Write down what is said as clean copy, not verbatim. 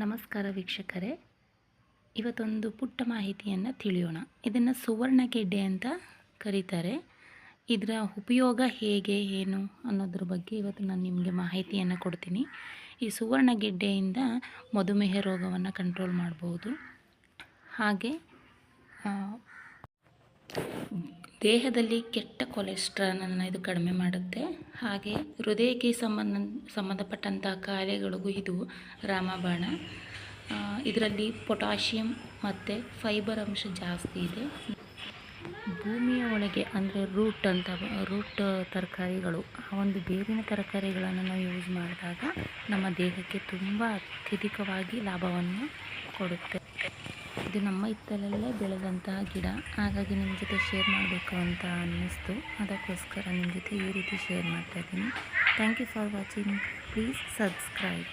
ನಮಸ್ಕಾರ ವೀಕ್ಷಕರೇ, ಇವತ್ತೊಂದು ಪುಟ್ಟ ಮಾಹಿತಿಯನ್ನು ತಿಳಿಯೋಣ. ಇದನ್ನು ಸುವರ್ಣಗೆಡ್ಡೆ ಅಂತ ಕರೀತಾರೆ. ಇದರ ಉಪಯೋಗ ಹೇಗೆ ಏನು ಅನ್ನೋದ್ರ ಬಗ್ಗೆ ಇವತ್ತು ನಾನು ನಿಮಗೆ ಮಾಹಿತಿಯನ್ನು ಕೊಡ್ತೀನಿ. ಈ ಸುವರ್ಣಗೆಡ್ಡೆಯಿಂದ ಮಧುಮೇಹ ರೋಗವನ್ನು ಕಂಟ್ರೋಲ್ ಮಾಡ್ಬೋದು. ಹಾಗೆ ದೇಹದಲ್ಲಿ ಕೆಟ್ಟ ಕೊಲೆಸ್ಟ್ರಾಲನ್ನು ಇದು ಕಡಿಮೆ ಮಾಡುತ್ತೆ. ಹಾಗೆ ಹೃದಯಕ್ಕೆ ಸಂಬಂಧಪಟ್ಟಂಥ ಕಾಯಿಲೆಗಳಿಗೂ ಇದು ರಾಮಬಾಣ. ಇದರಲ್ಲಿ ಪೊಟ್ಯಾಷಿಯಂ ಮತ್ತು ಫೈಬರ್ ಅಂಶ ಜಾಸ್ತಿ ಇದೆ. ಭೂಮಿಯ ಒಳಗೆ ಅಂದರೆ ರೂಟ್ ತರಕಾರಿಗಳು, ಆ ಒಂದು ಬೇರಿನ ತರಕಾರಿಗಳನ್ನು ನಾವು ಯೂಸ್ ಮಾಡಿದಾಗ ನಮ್ಮ ದೇಹಕ್ಕೆ ತುಂಬ ಅತ್ಯಧಿಕವಾಗಿ ಲಾಭವನ್ನು ಕೊಡುತ್ತೆ. ಇದು ನಮ್ಮ ಹಿತ್ತಲಲ್ಲೇ ಬೆಳೆದಂತಹ ಗಿಡ, ಹಾಗಾಗಿ ನಿಮ್ಮ ಜೊತೆ ಶೇರ್ ಮಾಡಬೇಕು ಅಂತ ಅನ್ನಿಸ್ತು. ಅದಕ್ಕೋಸ್ಕರ ನಿಮ್ಮ ಜೊತೆ ಈ ರೀತಿ ಶೇರ್ ಮಾಡ್ತಾಯಿದ್ದೀನಿ. Thank you for watching. Please subscribe.